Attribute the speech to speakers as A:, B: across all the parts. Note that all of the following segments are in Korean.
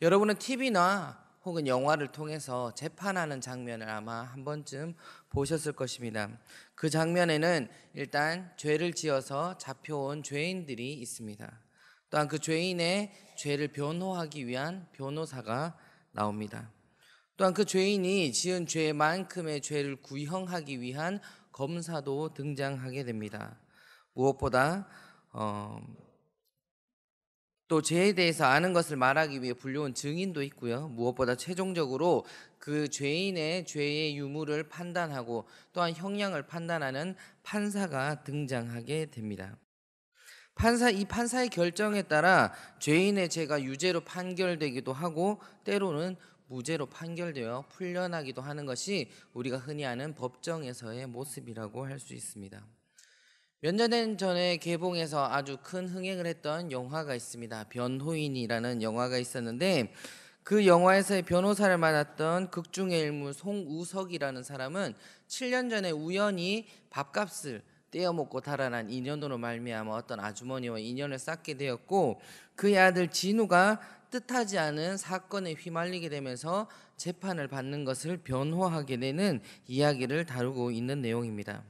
A: 여러분은 TV나 혹은 영화를 통해서 재판하는 장면을 아마 한 번쯤 보셨을 것입니다. 그 장면에는 일단 죄를 지어서 잡혀온 죄인들이 있습니다. 또한 그 죄인의 죄를 변호하기 위한 변호사가 나옵니다. 또한 그 죄인이 지은 죄만큼의 죄를 구형하기 위한 검사도 등장하게 됩니다. 무엇보다 또 죄에 대해서 아는 것을 말하기 위해 불려온 증인도 있고요. 무엇보다 최종적으로 그 죄인의 죄의 유무를 판단하고 또한 형량을 판단하는 판사가 등장하게 됩니다. 이 판사의 결정에 따라 죄인의 죄가 유죄로 판결되기도 하고 때로는 무죄로 판결되어 풀려나기도 하는 것이 우리가 흔히 아는 법정에서의 모습이라고 할 수 있습니다. 몇 년 전에 개봉해서 아주 큰 흥행을 했던 영화가 있습니다. 변호인이라는 영화가 있었는데 그 영화에서의 변호사를 맡았던 극중의 일무 송우석이라는 사람은 7년 전에 우연히 밥값을 떼어먹고 달아난 인연으로 말미암아 어떤 아주머니와 인연을 쌓게 되었고 그의 아들 진우가 뜻하지 않은 사건에 휘말리게 되면서 재판을 받는 것을 변호하게 되는 이야기를 다루고 있는 내용입니다.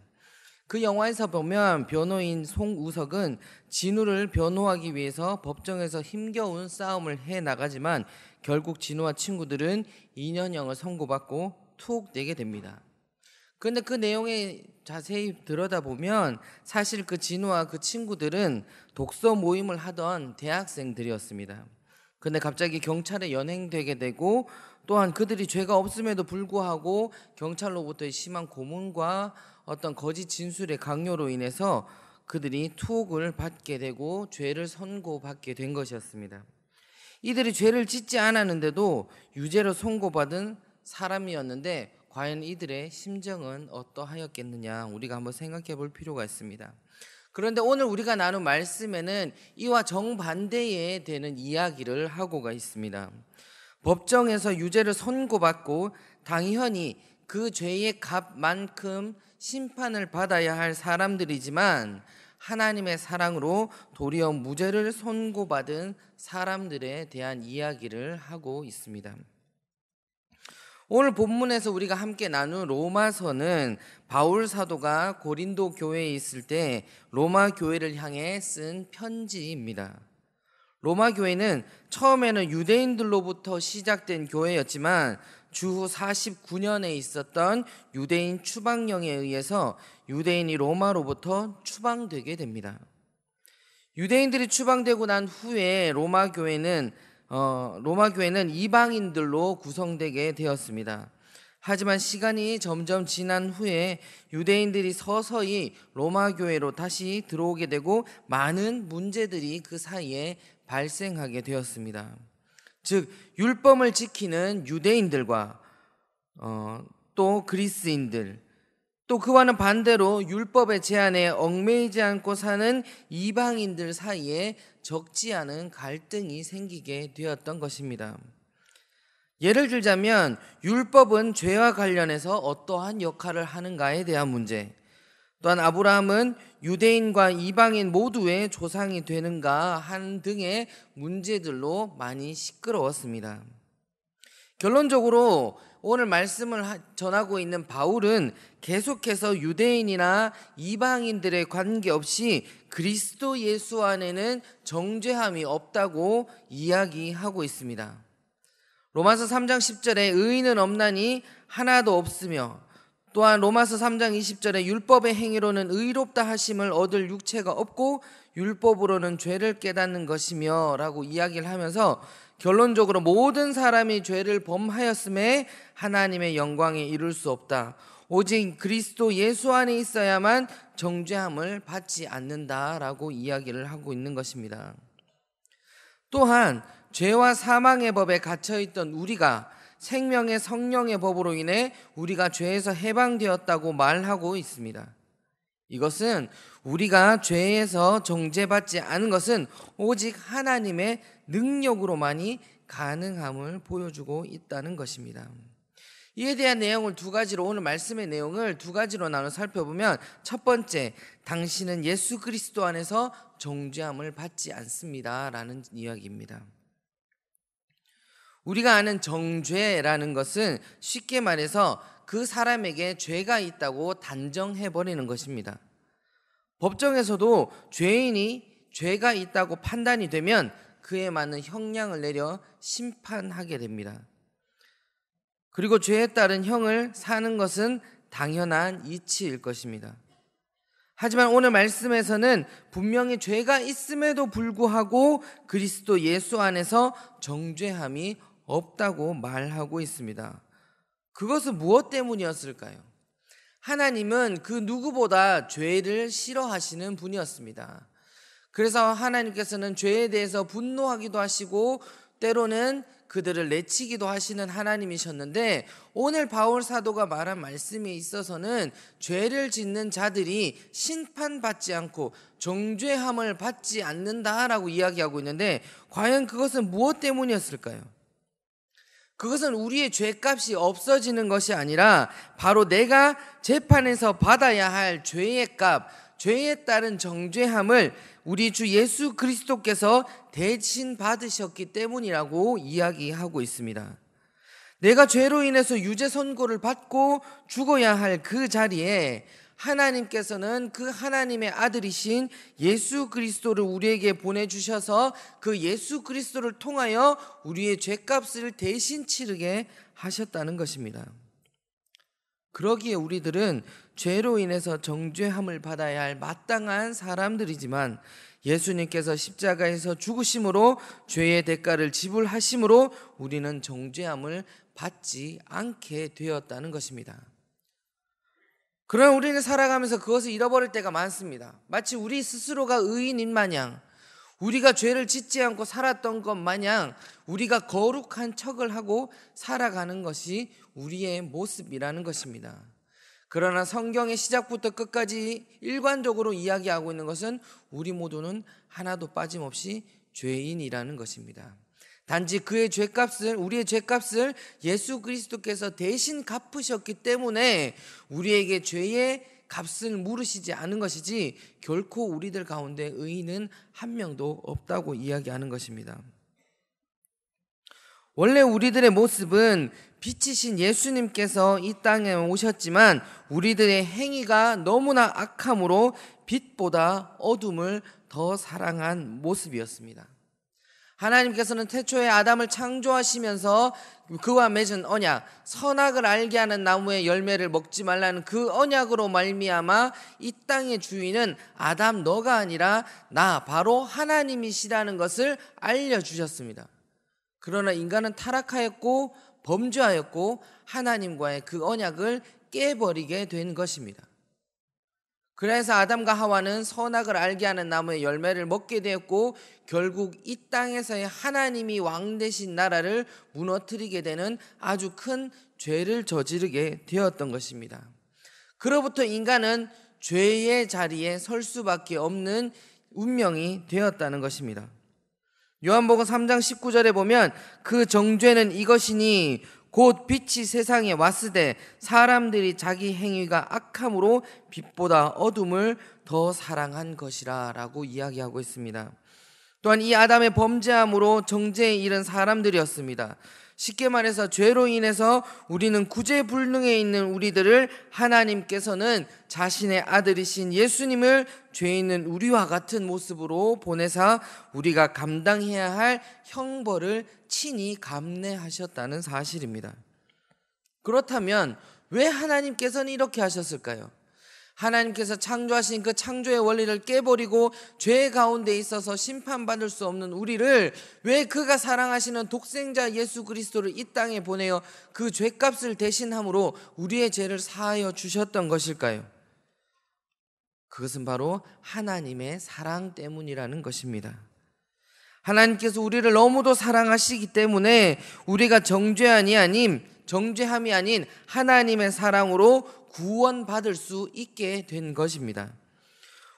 A: 그 영화에서 보면 변호인 송우석은 진우를 변호하기 위해서 법정에서 힘겨운 싸움을 해 나가지만 결국 진우와 친구들은 2년형을 선고받고 툭 내게 됩니다. 그런데 그 내용에 자세히 들여다보면 사실 그 진우와 그 친구들은 독서 모임을 하던 대학생들이었습니다. 그런데 갑자기 경찰에 연행되게 되고 또한 그들이 죄가 없음에도 불구하고 경찰로부터의 심한 고문과 어떤 거짓 진술의 강요로 인해서 그들이 투옥을 받게 되고 죄를 선고받게 된 것이었습니다. 이들이 죄를 짓지 않았는데도 유죄로 선고받은 사람이었는데 과연 이들의 심정은 어떠하였겠느냐 우리가 한번 생각해 볼 필요가 있습니다. 그런데 오늘 우리가 나눈 말씀에는 이와 정반대에 되는 이야기를 하고가 있습니다. 법정에서 유죄를 선고받고 당연히 그 죄의 값만큼 심판을 받아야 할 사람들이지만 하나님의 사랑으로 도리어 무죄를 선고받은 사람들에 대한 이야기를 하고 있습니다. 오늘 본문에서 우리가 함께 나눈 로마서는 바울 사도가 고린도 교회에 있을 때 로마 교회를 향해 쓴 편지입니다. 로마 교회는 처음에는 유대인들로부터 시작된 교회였지만 주후 49년에 있었던 유대인 추방령에 의해서 유대인이 로마로부터 추방되게 됩니다. 유대인들이 추방되고 난 후에 로마 교회는 이방인들로 구성되게 되었습니다. 하지만 시간이 점점 지난 후에 유대인들이 서서히 로마 교회로 다시 들어오게 되고 많은 문제들이 그 사이에 발생하게 되었습니다. 즉 율법을 지키는 유대인들과 또 그리스인들 또 그와는 반대로 율법의 제한에 얽매이지 않고 사는 이방인들 사이에 적지 않은 갈등이 생기게 되었던 것입니다. 예를 들자면 율법은 죄와 관련해서 어떠한 역할을 하는가에 대한 문제, 또한 아브라함은 유대인과 이방인 모두의 조상이 되는가 한 등의 문제들로 많이 시끄러웠습니다. 결론적으로 오늘 말씀을 전하고 있는 바울은 계속해서 유대인이나 이방인들의 관계없이 그리스도 예수 안에는 정죄함이 없다고 이야기하고 있습니다. 로마서 3장 10절에 의인은 없나니 하나도 없으며 또한 로마서 3장 20절에 율법의 행위로는 의롭다 하심을 얻을 육체가 없고 율법으로는 죄를 깨닫는 것이며 라고 이야기를 하면서 결론적으로 모든 사람이 죄를 범하였음에 하나님의 영광에 이룰 수 없다. 오직 그리스도 예수 안에 있어야만 정죄함을 받지 않는다라고 이야기를 하고 있는 것입니다. 또한 죄와 사망의 법에 갇혀있던 우리가 생명의 성령의 법으로 인해 우리가 죄에서 해방되었다고 말하고 있습니다. 이것은 우리가 죄에서 정죄받지 않은 것은 오직 하나님의 능력으로만이 가능함을 보여주고 있다는 것입니다. 이에 대한 내용을 두 가지로, 오늘 말씀의 내용을 두 가지로 나눠 살펴보면, 첫 번째, 당신은 예수 그리스도 안에서 정죄함을 받지 않습니다 라는 이야기입니다. 우리가 아는 정죄라는 것은 쉽게 말해서 그 사람에게 죄가 있다고 단정해버리는 것입니다. 법정에서도 죄인이 죄가 있다고 판단이 되면 그에 맞는 형량을 내려 심판하게 됩니다. 그리고 죄에 따른 형을 사는 것은 당연한 이치일 것입니다. 하지만 오늘 말씀에서는 분명히 죄가 있음에도 불구하고 그리스도 예수 안에서 정죄함이 없다고 말하고 있습니다. 그것은 무엇 때문이었을까요? 하나님은 그 누구보다 죄를 싫어하시는 분이었습니다. 그래서 하나님께서는 죄에 대해서 분노하기도 하시고 때로는 그들을 내치기도 하시는 하나님이셨는데, 오늘 바울 사도가 말한 말씀에 있어서는 죄를 짓는 자들이 심판받지 않고 정죄함을 받지 않는다라고 이야기하고 있는데, 과연 그것은 무엇 때문이었을까요? 그것은 우리의 죄값이 없어지는 것이 아니라 바로 내가 재판에서 받아야 할 죄의 값, 죄에 따른 정죄함을 우리 주 예수 그리스도께서 대신 받으셨기 때문이라고 이야기하고 있습니다. 내가 죄로 인해서 유죄 선고를 받고 죽어야 할 그 자리에 하나님께서는 그 하나님의 아들이신 예수 그리스도를 우리에게 보내주셔서 그 예수 그리스도를 통하여 우리의 죄값을 대신 치르게 하셨다는 것입니다. 그러기에 우리들은 죄로 인해서 정죄함을 받아야 할 마땅한 사람들이지만, 예수님께서 십자가에서 죽으심으로 죄의 대가를 지불하심으로 우리는 정죄함을 받지 않게 되었다는 것입니다. 그러나 우리는 살아가면서 그것을 잃어버릴 때가 많습니다. 마치 우리 스스로가 의인인 마냥, 우리가 죄를 짓지 않고 살았던 것 마냥 우리가 거룩한 척을 하고 살아가는 것이 우리의 모습이라는 것입니다. 그러나 성경의 시작부터 끝까지 일관적으로 이야기하고 있는 것은 우리 모두는 하나도 빠짐없이 죄인이라는 것입니다. 단지 그의 죄값을, 우리의 죄값을 예수 그리스도께서 대신 갚으셨기 때문에 우리에게 죄의 값을 물으시지 않은 것이지, 결코 우리들 가운데 의인은 한 명도 없다고 이야기하는 것입니다. 원래 우리들의 모습은 빛이신 예수님께서 이 땅에 오셨지만 우리들의 행위가 너무나 악함으로 빛보다 어둠을 더 사랑한 모습이었습니다. 하나님께서는 태초에 아담을 창조하시면서 그와 맺은 언약, 선악을 알게 하는 나무의 열매를 먹지 말라는 그 언약으로 말미암아 이 땅의 주인은 아담 너가 아니라 나, 바로 하나님이시라는 것을 알려주셨습니다. 그러나 인간은 타락하였고 범죄하였고 하나님과의 그 언약을 깨버리게 된 것입니다. 그래서 아담과 하와는 선악을 알게 하는 나무의 열매를 먹게 되었고, 결국 이 땅에서의 하나님이 왕 되신 나라를 무너뜨리게 되는 아주 큰 죄를 저지르게 되었던 것입니다. 그로부터 인간은 죄의 자리에 설 수밖에 없는 운명이 되었다는 것입니다. 요한복음 3장 19절에 보면 그 정죄는 이것이니 곧 빛이 세상에 왔으되 사람들이 자기 행위가 악함으로 빛보다 어둠을 더 사랑한 것이라 라고 이야기하고 있습니다. 또한 이 아담의 범죄함으로 정죄에 이른 사람들이었습니다. 쉽게 말해서 죄로 인해서 우리는 구제불능에 있는 우리들을 하나님께서는 자신의 아들이신 예수님을 죄 있는 우리와 같은 모습으로 보내사 우리가 감당해야 할 형벌을 친히 감내하셨다는 사실입니다. 그렇다면 왜 하나님께서는 이렇게 하셨을까요? 하나님께서 창조하신 그 창조의 원리를 깨버리고 죄 가운데 있어서 심판받을 수 없는 우리를 왜 그가 사랑하시는 독생자 예수 그리스도를 이 땅에 보내어 그 죄값을 대신함으로 우리의 죄를 사하여 주셨던 것일까요? 그것은 바로 하나님의 사랑 때문이라는 것입니다. 하나님께서 우리를 너무도 사랑하시기 때문에 우리가 정죄함이 아닌 하나님의 사랑으로 구원받을 수 있게 된 것입니다.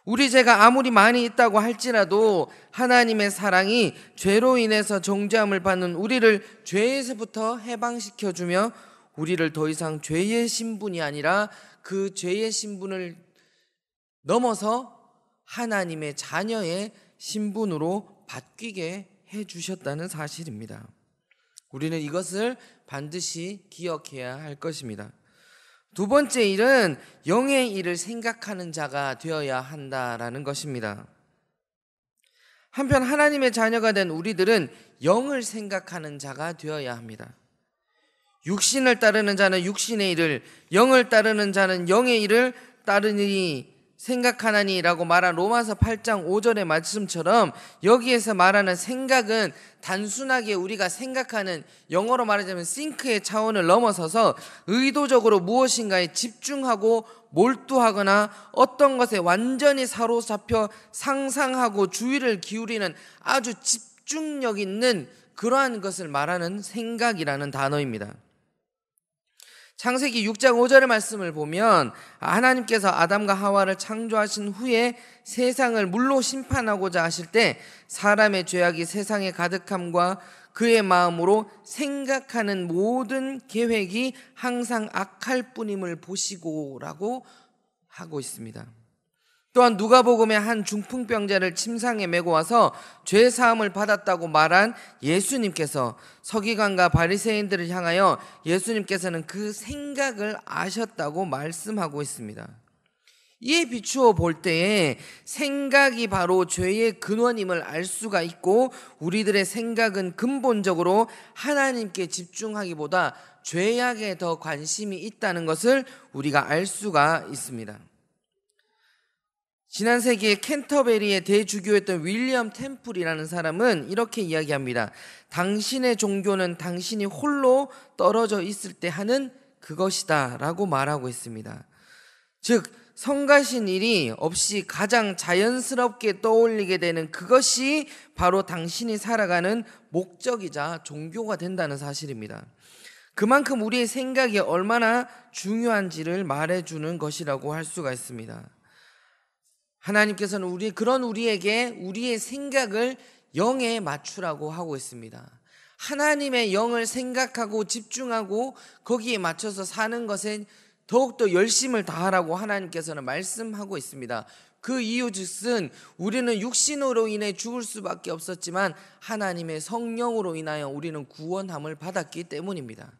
A: 우리 죄가 아무리 많이 있다고 할지라도 하나님의 사랑이 죄로 인해서 정죄함을 받는 우리를 죄에서부터 해방시켜주며 우리를 더 이상 죄의 신분이 아니라 그 죄의 신분을 넘어서 하나님의 자녀의 신분으로 바뀌게 해주셨다는 사실입니다. 우리는 이것을 반드시 기억해야 할 것입니다. 두 번째 일은 영의 일을 생각하는 자가 되어야 한다라는 것입니다. 한편 하나님의 자녀가 된 우리들은 영을 생각하는 자가 되어야 합니다. 육신을 따르는 자는 육신의 일을, 영을 따르는 자는 영의 일을 따르니 생각하나니라고 말한 로마서 8장 5절의 말씀처럼 여기에서 말하는 생각은 단순하게 우리가 생각하는, 영어로 말하자면 think의 차원을 넘어서서 의도적으로 무엇인가에 집중하고 몰두하거나 어떤 것에 완전히 사로잡혀 상상하고 주의를 기울이는 아주 집중력 있는 그러한 것을 말하는 생각이라는 단어입니다. 창세기 6장 5절의 말씀을 보면 하나님께서 아담과 하와를 창조하신 후에 세상을 물로 심판하고자 하실 때 사람의 죄악이 세상에 가득함과 그의 마음으로 생각하는 모든 계획이 항상 악할 뿐임을 보시고라고 하고 있습니다. 또한 누가복음의 한 중풍병자를 침상에 메고 와서 죄 사함을 받았다고 말한 예수님께서 서기관과 바리새인들을 향하여 예수님께서는 그 생각을 아셨다고 말씀하고 있습니다. 이에 비추어 볼 때에 생각이 바로 죄의 근원임을 알 수가 있고, 우리들의 생각은 근본적으로 하나님께 집중하기보다 죄악에 더 관심이 있다는 것을 우리가 알 수가 있습니다. 지난 세기에 캔터베리의 대주교였던 윌리엄 템플이라는 사람은 이렇게 이야기합니다. 당신의 종교는 당신이 홀로 떨어져 있을 때 하는 그것이다 라고 말하고 있습니다. 즉 성가신 일이 없이 가장 자연스럽게 떠올리게 되는 그것이 바로 당신이 살아가는 목적이자 종교가 된다는 사실입니다. 그만큼 우리의 생각이 얼마나 중요한지를 말해주는 것이라고 할 수가 있습니다. 하나님께서는 우리에게 우리의 생각을 영에 맞추라고 하고 있습니다. 하나님의 영을 생각하고 집중하고 거기에 맞춰서 사는 것에 더욱더 열심을 다하라고 하나님께서는 말씀하고 있습니다. 그 이유 즉슨 우리는 육신으로 인해 죽을 수밖에 없었지만 하나님의 성령으로 인하여 우리는 구원함을 받았기 때문입니다.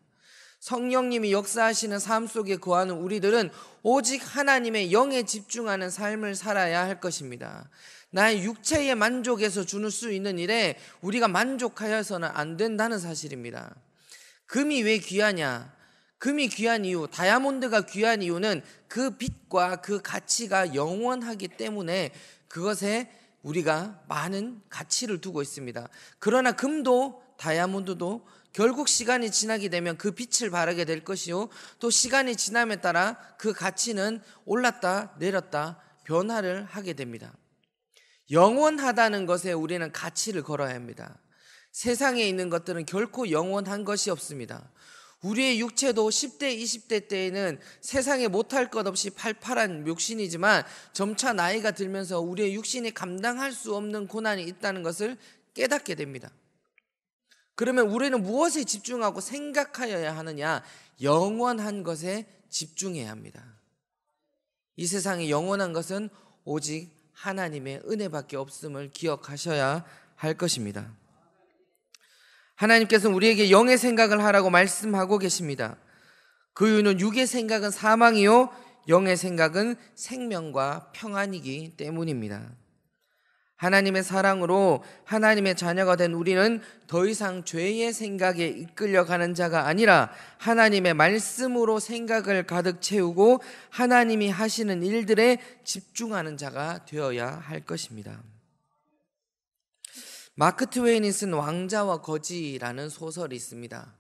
A: 성령님이 역사하시는 삶 속에 거하는 우리들은 오직 하나님의 영에 집중하는 삶을 살아야 할 것입니다. 나의 육체의 만족에서 주는 수 있는 일에 우리가 만족하여서는 안 된다는 사실입니다. 금이 왜 귀하냐? 금이 귀한 이유, 다이아몬드가 귀한 이유는 그 빛과 그 가치가 영원하기 때문에 그것에 우리가 많은 가치를 두고 있습니다. 그러나 금도 다이아몬드도 결국 시간이 지나게 되면 그 빛을 발하게 될 것이요, 또 시간이 지남에 따라 그 가치는 올랐다 내렸다 변화를 하게 됩니다. 영원하다는 것에 우리는 가치를 걸어야 합니다. 세상에 있는 것들은 결코 영원한 것이 없습니다. 우리의 육체도 10대 20대 때에는 세상에 못할 것 없이 팔팔한 육신이지만 점차 나이가 들면서 우리의 육신이 감당할 수 없는 고난이 있다는 것을 깨닫게 됩니다. 그러면 우리는 무엇에 집중하고 생각하여야 하느냐? 영원한 것에 집중해야 합니다. 이 세상에 영원한 것은 오직 하나님의 은혜밖에 없음을 기억하셔야 할 것입니다. 하나님께서는 우리에게 영의 생각을 하라고 말씀하고 계십니다. 그 이유는 육의 생각은 사망이요 영의 생각은 생명과 평안이기 때문입니다. 하나님의 사랑으로 하나님의 자녀가 된 우리는 더 이상 죄의 생각에 이끌려가는 자가 아니라 하나님의 말씀으로 생각을 가득 채우고 하나님이 하시는 일들에 집중하는 자가 되어야 할 것입니다. 마크 트웨인이 쓴 왕자와 거지라는 소설이 있습니다.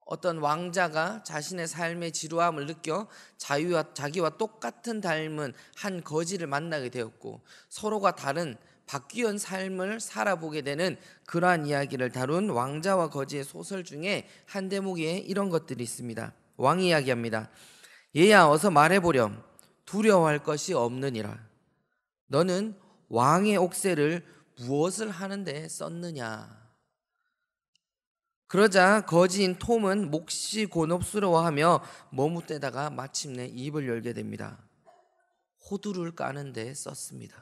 A: 어떤 왕자가 자신의 삶의 지루함을 느껴 자기와 똑같은 닮은 한 거지를 만나게 되었고 서로가 다른 바뀌은 삶을 살아보게 되는 그러한 이야기를 다룬 왕자와 거지의 소설 중에 한 대목에 이런 것들이 있습니다. 왕이 이야기합니다. 얘야 어서 말해보렴. 두려워할 것이 없느니라. 너는 왕의 옥새를 무엇을 하는데 썼느냐. 그러자 거지인 톰은 몹시 곤혹스러워하며 머뭇대다가 마침내 입을 열게 됩니다. 호두를 까는데 썼습니다.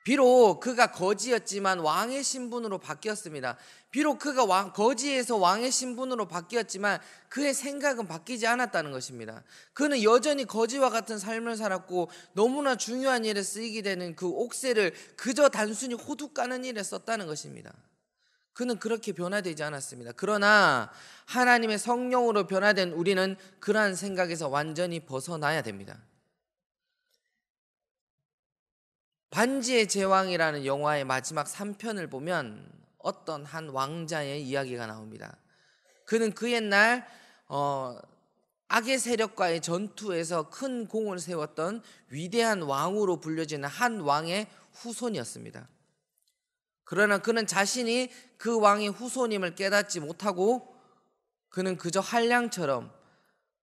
A: 비록 그가 거지였지만 왕의 신분으로 바뀌었습니다. 비록 그가 거지에서 왕의 신분으로 바뀌었지만 그의 생각은 바뀌지 않았다는 것입니다. 그는 여전히 거지와 같은 삶을 살았고 너무나 중요한 일에 쓰이게 되는 그 옥새를 그저 단순히 호두 까는 일에 썼다는 것입니다. 그는 그렇게 변화되지 않았습니다. 그러나 하나님의 성령으로 변화된 우리는 그러한 생각에서 완전히 벗어나야 됩니다. 반지의 제왕이라는 영화의 마지막 3편을 보면 어떤 한 왕자의 이야기가 나옵니다. 그는 그 옛날 악의 세력과의 전투에서 큰 공을 세웠던 위대한 왕으로 불려지는 한 왕의 후손이었습니다. 그러나 그는 자신이 그 왕의 후손임을 깨닫지 못하고 그는 그저 한량처럼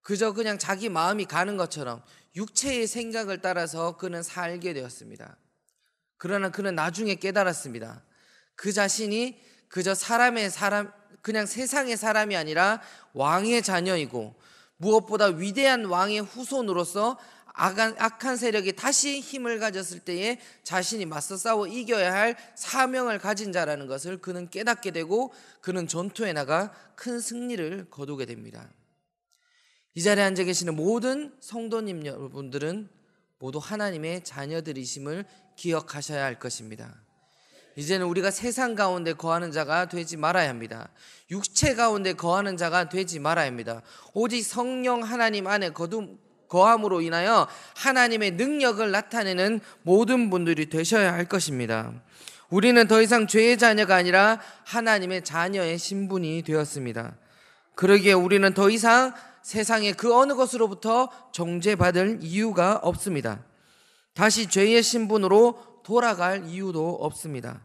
A: 그저 그냥 자기 마음이 가는 것처럼 육체의 생각을 따라서 그는 살게 되었습니다. 그러나 그는 나중에 깨달았습니다. 그 자신이 그저 그냥 세상의 사람이 아니라 왕의 자녀이고 무엇보다 위대한 왕의 후손으로서 악한 세력이 다시 힘을 가졌을 때에 자신이 맞서 싸워 이겨야 할 사명을 가진 자라는 것을 그는 깨닫게 되고 그는 전투에 나가 큰 승리를 거두게 됩니다. 이 자리에 앉아 계시는 모든 성도님 여러분들은 모두 하나님의 자녀들이심을 기억하셔야 할 것입니다. 이제는 우리가 세상 가운데 거하는 자가 되지 말아야 합니다. 육체 가운데 거하는 자가 되지 말아야 합니다. 오직 성령 하나님 안에 거함으로 인하여 하나님의 능력을 나타내는 모든 분들이 되셔야 할 것입니다. 우리는 더 이상 죄의 자녀가 아니라 하나님의 자녀의 신분이 되었습니다. 그러기에 우리는 더 이상 세상의 그 어느 것으로부터 정죄받을 이유가 없습니다. 다시 죄의 신분으로 돌아갈 이유도 없습니다.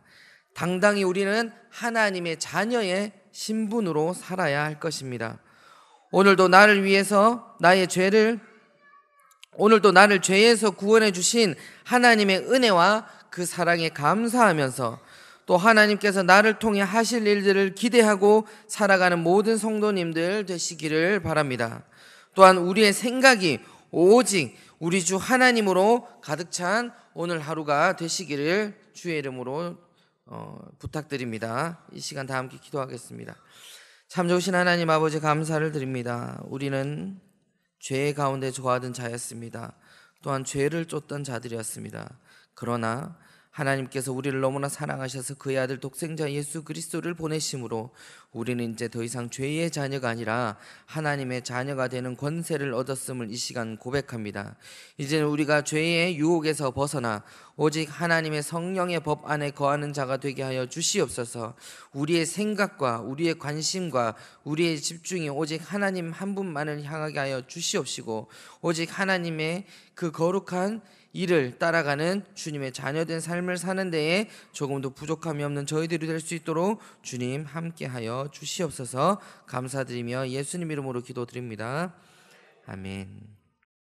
A: 당당히 우리는 하나님의 자녀의 신분으로 살아야 할 것입니다. 오늘도 나를 죄에서 구원해 주신 하나님의 은혜와 그 사랑에 감사하면서 또 하나님께서 나를 통해 하실 일들을 기대하고 살아가는 모든 성도님들 되시기를 바랍니다. 또한 우리의 생각이 오직 우리 주 하나님으로 가득 찬 오늘 하루가 되시기를 주의 이름으로 부탁드립니다. 이 시간 다 함께 기도하겠습니다. 참 좋으신 하나님 아버지 감사를 드립니다. 우리는 죄 가운데 거하던 자였습니다. 또한 죄를 쫓던 자들이었습니다. 그러나 하나님께서 우리를 너무나 사랑하셔서 그의 아들 독생자 예수 그리스도를 보내심으로 우리는 이제 더 이상 죄의 자녀가 아니라 하나님의 자녀가 되는 권세를 얻었음을 이 시간 고백합니다. 이제는 우리가 죄의 유혹에서 벗어나 오직 하나님의 성령의 법 안에 거하는 자가 되게 하여 주시옵소서. 우리의 생각과 우리의 관심과 우리의 집중이 오직 하나님 한 분만을 향하게 하여 주시옵시고 오직 하나님의 그 거룩한 이를 따라가는 주님의 자녀된 삶을 사는 데에 조금도 부족함이 없는 저희들이 될 수 있도록 주님 함께하여 주시옵소서. 감사드리며 예수님 이름으로 기도드립니다. 아멘.